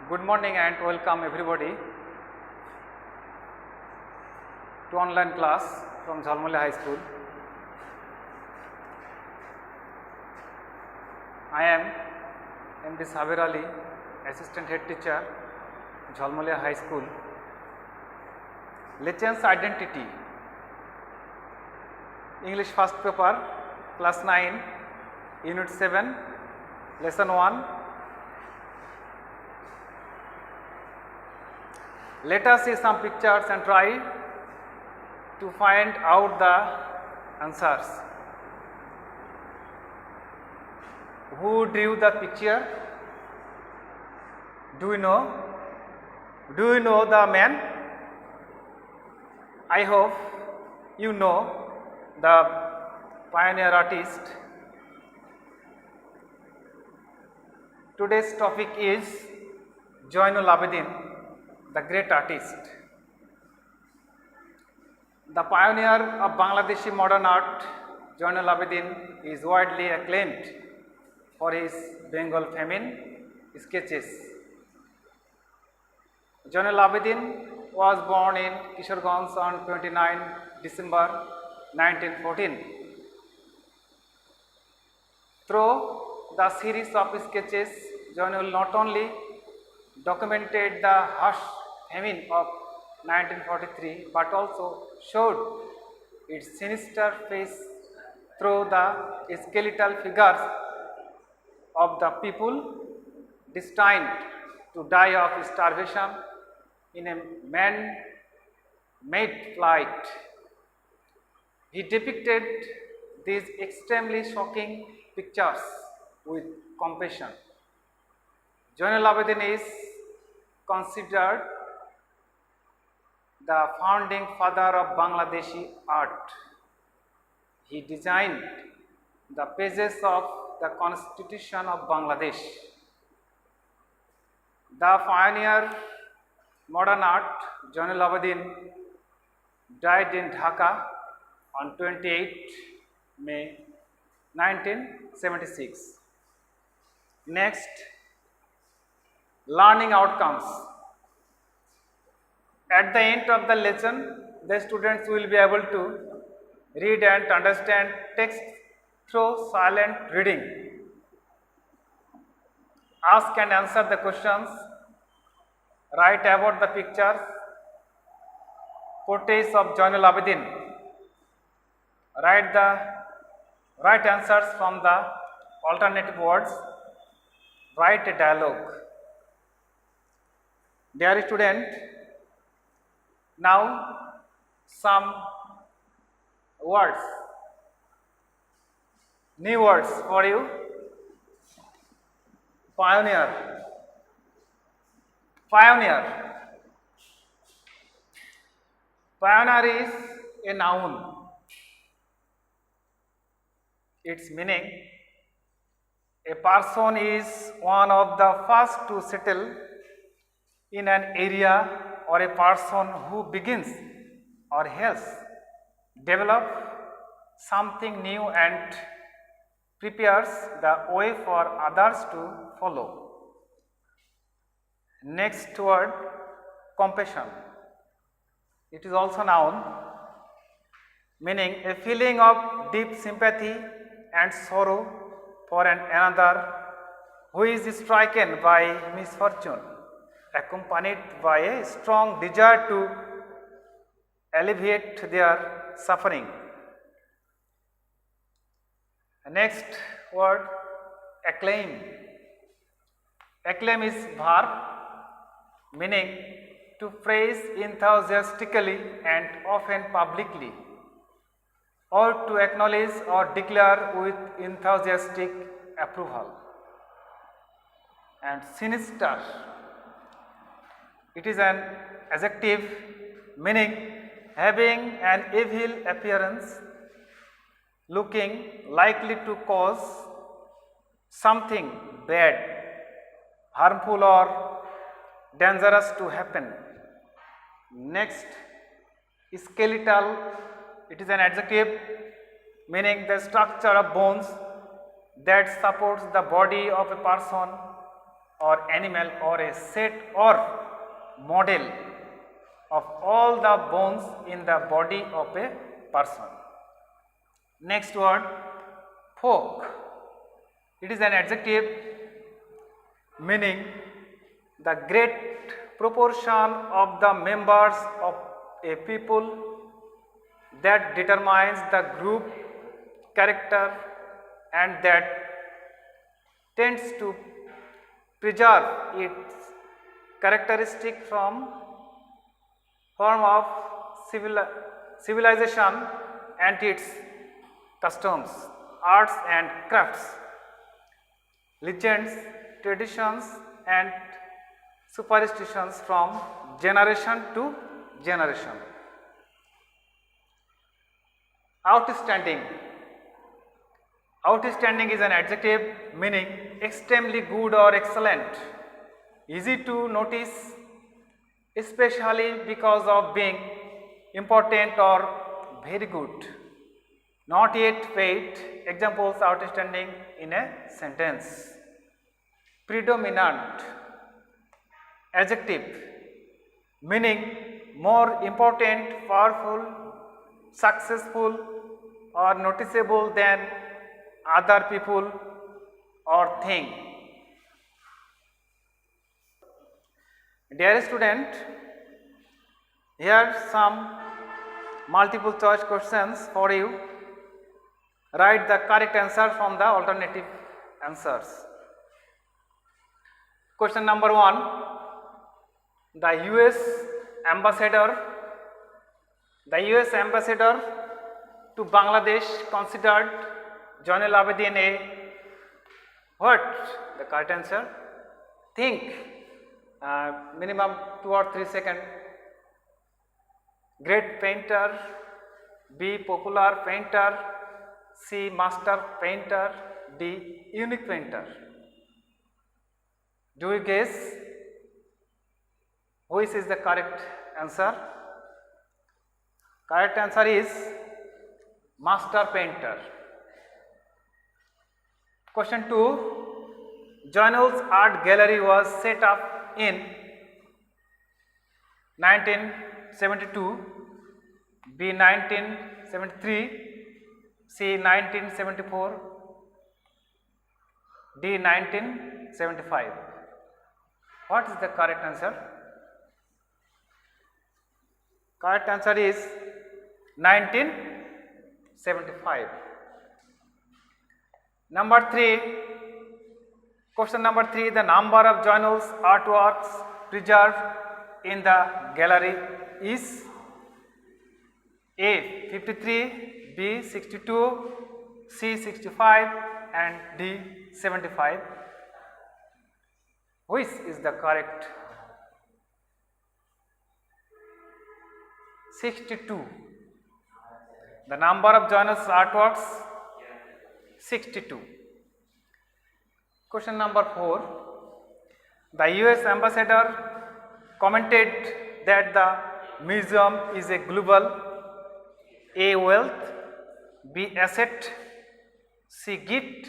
Good morning and welcome everybody to online class from Jhalmoli High School. I am MD Sabir Ali, Assistant Head Teacher, Jhalmoli High School. Lessons Identity, English First Paper, Class 9, Unit 7, Lesson 1. Let us see some pictures and try to find out the answers. Who drew the picture? Do you know? Do you know the man? I hope you know the pioneer artist. Today's topic is Zainul Abidin, the great artist. The pioneer of Bangladeshi modern art, Zainul Abidin, is widely acclaimed for his Bengal famine sketches. Zainul Abidin was born in Kishoreganj on 29 December 1914. Through the series of sketches, Zainul not only documented the harsh famine of 1943 but also showed its sinister face through the skeletal figures of the people destined to die of starvation in a man-made flight. He depicted these extremely shocking pictures with compassion. Zainul Abidin is considered the founding father of Bangladeshi art. He designed the pages of the Constitution of Bangladesh. The pioneer modern art, Zainul Abidin, died in Dhaka on 28 May 1976. Next, learning outcomes. At the end of the lesson, the students will be able to read and understand text through silent reading. Ask and answer the questions. Write about the pictures, portraits of Zainul Abidin. Write the right answers from the alternative words. Write a dialogue. Dear student, now some words, new words for you. Pioneer. Pioneer. Pioneer is a noun. Its meaning, a person is one of the first to settle in an area, or a person who begins or helps develop something new and prepares the way for others to follow. Next word, compassion. It is also noun, meaning a feeling of deep sympathy and sorrow for another who is stricken by misfortune, accompanied by a strong desire to alleviate their suffering. Next word, acclaim. Acclaim is verb, meaning to praise enthusiastically and often publicly, or to acknowledge or declare with enthusiastic approval. And sinister, it is an adjective meaning having an evil appearance, looking likely to cause something bad, harmful or dangerous to happen. Next, skeletal, it is an adjective meaning the structure of bones that supports the body of a person or animal or a set or model of all the bones in the body of a person. Next word, folk. It is an adjective meaning the great proportion of the members of a people that determines the group character and that tends to preserve its characteristic from form of civilization and its customs, arts and crafts, legends, traditions and superstitions from generation to generation. Outstanding. Outstanding is an adjective meaning extremely good or excellent, easy to notice, especially because of being important or very good. Not yet paid. Examples outstanding in a sentence. Predominant. Adjective meaning more important, powerful, successful or noticeable than other people or thing. Dear student, here are some multiple choice questions for you. Write the correct answer from the alternative answers. Question number 1. The US ambassador to Bangladesh considered Zainul Abidin a what? The correct answer. Think. Minimum 2 or 3 seconds. Great painter, B. Popular painter, C. Master painter, D. Unique painter. Do you guess which is the correct answer? Correct answer is Master painter. Question 2. Zainul's art gallery was set up in 1972, B. 1973, C. 1974, D. 1975. What is the correct answer? Correct answer is 1975. Number 3. Question number 3. The number of Zainul's artworks preserved in the gallery is A. 53, B. 62, C. 65 and D. 75. Which is the correct? 62. The number of Zainul's artworks 62. Question number 4. The US ambassador commented that the museum is a global A. wealth, B. asset, C. gift,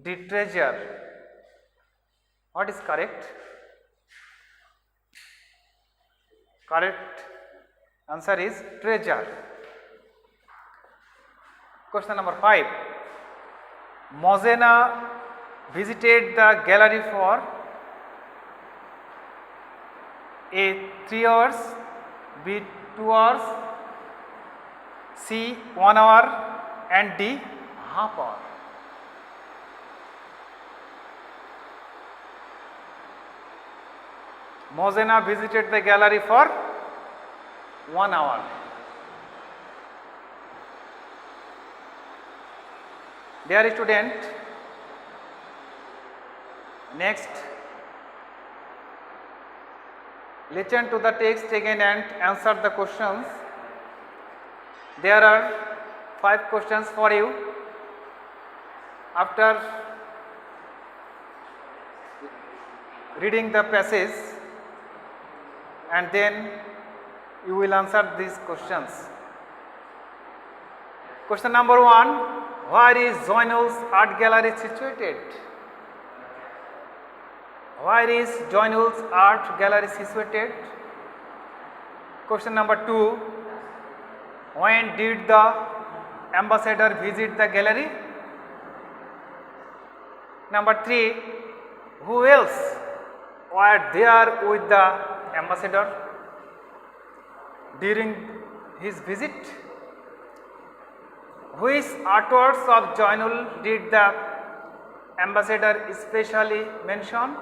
D. treasure. What is correct? Correct answer is treasure. Question number 5. Mozena visited the gallery for A. 3 hours, B. 2 hours, C. 1 hour and D. half hour. Mozena visited the gallery for 1 hour. Dear student, next listen to the text again and answer the questions. There are 5 questions for you. After reading the passage and then you will answer these questions. Question number 1. Where is Zainul's art gallery situated? Where is Joynul's art gallery situated? Question number 2. When did the ambassador visit the gallery? Number 3. Who else were there with the ambassador during his visit? Which artworks of Joynul did the ambassador especially mention?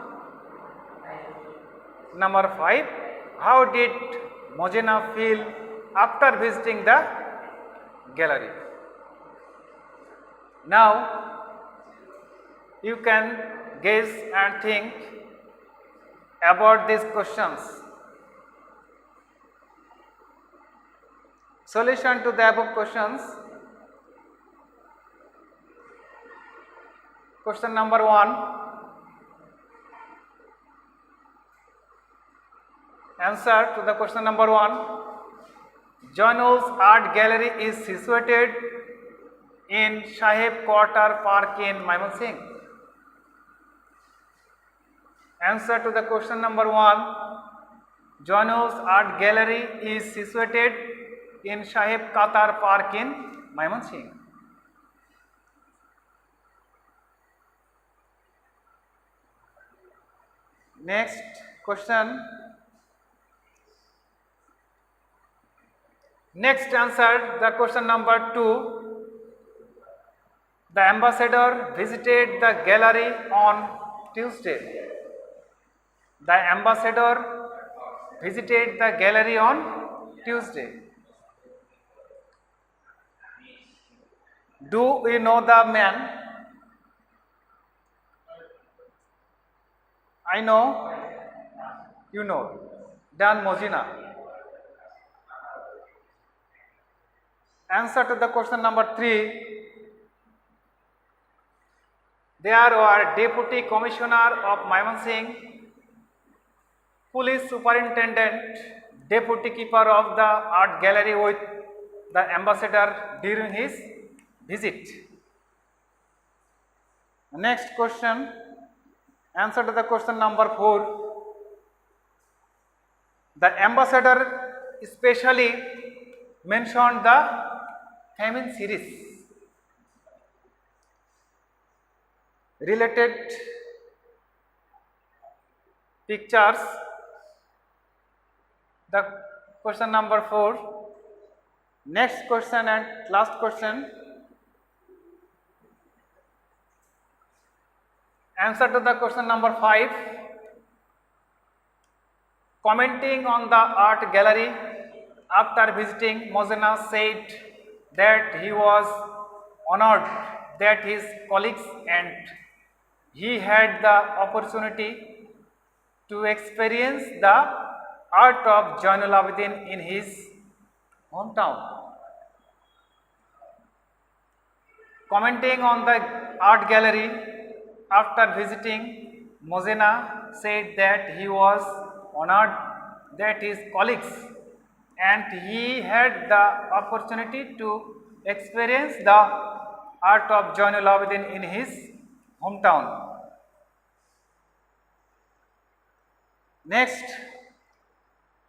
Number 5. How did Mozena feel after visiting the gallery? Now you can guess and think about these questions. Solution to the above questions. Question number 1. Answer to the question number 1. Joynul's art gallery is situated in Sahib Quarter Park in Mymensingh. Answer to the question number 1. Joynul's art gallery is situated in Sahib Qatar Park in Mymensingh. Next question. Next answer the question number 2. The ambassador visited the gallery on Tuesday. The ambassador visited the gallery on Tuesday. Do we know the man? I know, you know, Dan Mozena. Answer to the question number 3. There were Deputy Commissioner of Mymensingh, Police Superintendent, Deputy Keeper of the Art Gallery with the ambassador during his visit. Next question. Answer to the question number 4. The ambassador especially mentioned the famine series. Related pictures. The question number 4. Next question and last question. Answer to the question number 5. Commenting on the art gallery after visiting, Mozena said that he was honored that his colleagues and he had the opportunity to experience the art of Joynul Abidin in his hometown. Commenting on the art gallery after visiting, Mozena said that he was honored that his colleagues and he had the opportunity to experience the art of Joynul Abidin in his hometown. Next,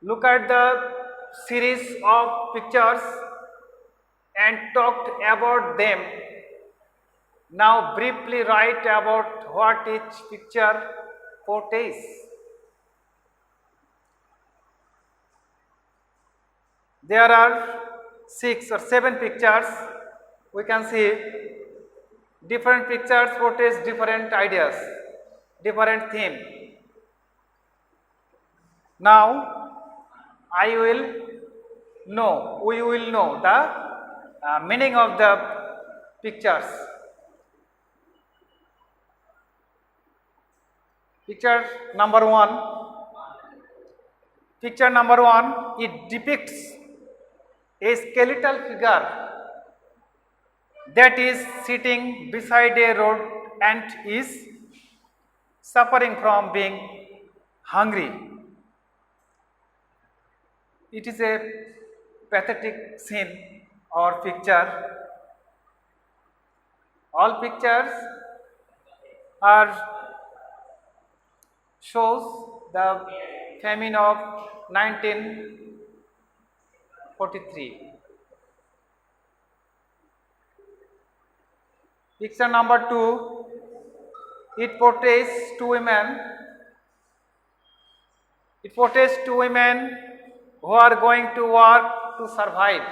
look at the series of pictures and talked about them. Now briefly write about what each picture portrays. There are 6 or 7 pictures. We can see different pictures portrays different ideas, different theme. Now we will know the meaning of the pictures. Picture number 1. Picture number 1, it depicts a skeletal figure that is sitting beside a road and is suffering from being hungry. It is a pathetic scene or picture. All pictures are shows the famine of 1943. Picture number 2, it portrays two women. It portrays two women who are going to work to survive.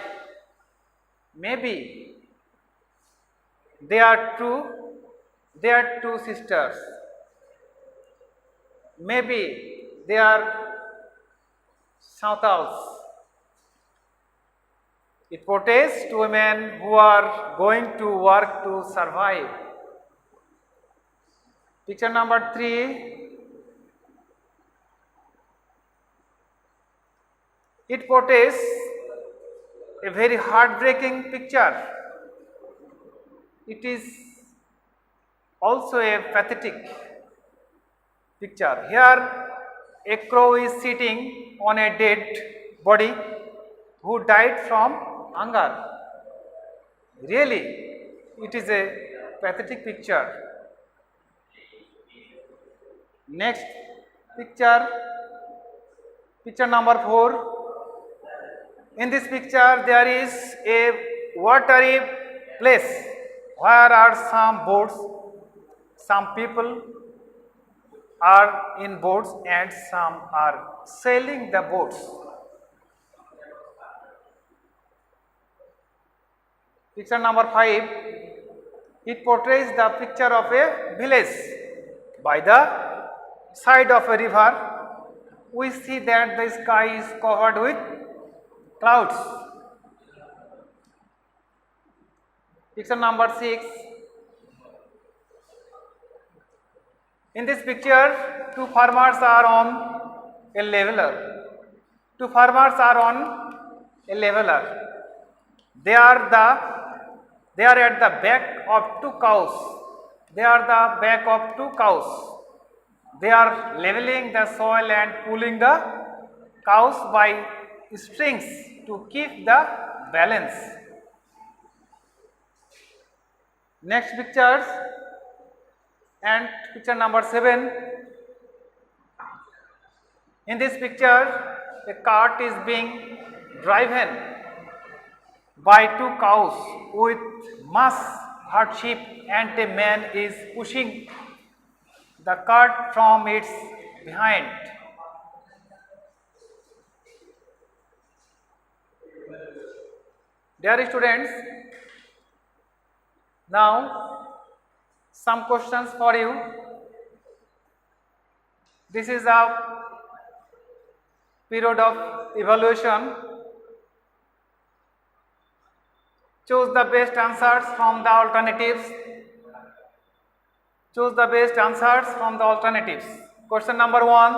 Maybe they are two sisters. Maybe they are Santals. It portrays two women who are going to work to survive. Picture number 3, it portrays a very heartbreaking picture. It is also a pathetic picture. Here a crow is sitting on a dead body who died from hunger. Really, it is a pathetic picture. Next picture, picture number 4. In this picture there is a watery place where are some boats, some people are in boats and some are sailing the boats. Picture number 5, it portrays the picture of a village by the side of a river. We see that the sky is covered with clouds. Picture number 6, in this picture two farmers are on a leveler. Two farmers are on a leveler. They are at the back of two cows. They are the back of two cows. They are leveling the soil and pulling the cows by strings to keep the balance. Next pictures, and picture number 7. In this picture a cart is being driven by two cows with much hardship and a man is pushing the cart from its behind. Dear students, now some questions for you. This is a period of evaluation. Choose the best answers from the alternatives. Choose the best answers from the alternatives. Question number 1.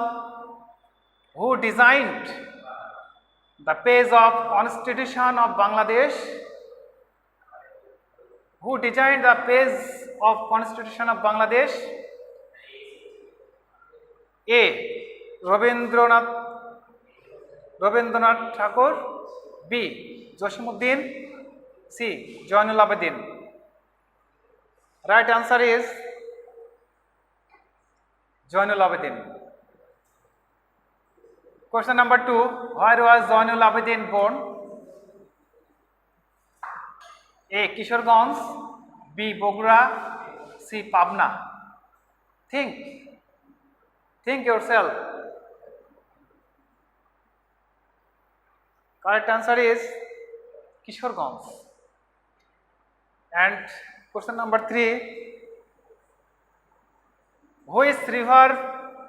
Who designed the page of Constitution of Bangladesh? Who designed the page of Constitution of Bangladesh? A. Rabindranath Tagore. B. Josimuddin. C. Jainul Abidin. Right answer is Jainul Abidin. Question number 2. Where was Jainul Abidin born? A. Kishoreganj. B. Bogura. C. Pabna. Think yourself. Correct answer is Kishoreganj. And question number 3. Which river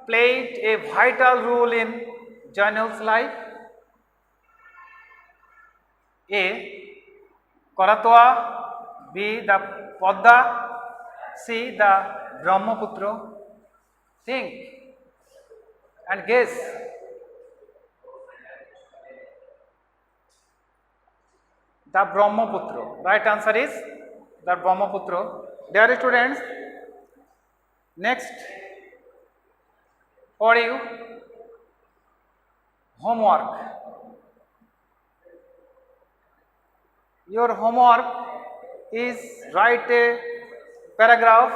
played a vital role in Jainul's life? A. Karatwa. B. The Padma. C. The Brahmaputra. Think and guess. The Brahmaputra. Right answer is the Brahmaputra. Dear students, next for you homework. Your homework is write a paragraph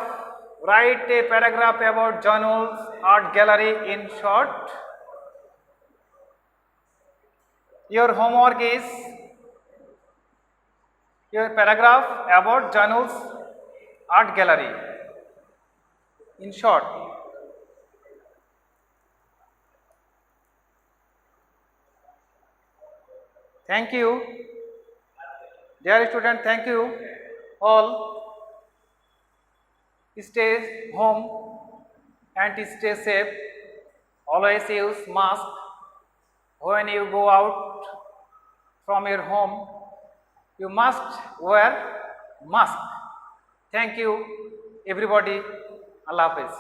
Write a paragraph about Janul's art gallery in short. Your homework is your paragraph about Janul's art gallery in short. Thank you. Dear student, thank you all. Stay home and stay safe. Always use mask when you go out from your home. You must wear mask. Thank you everybody. Allah Hafiz.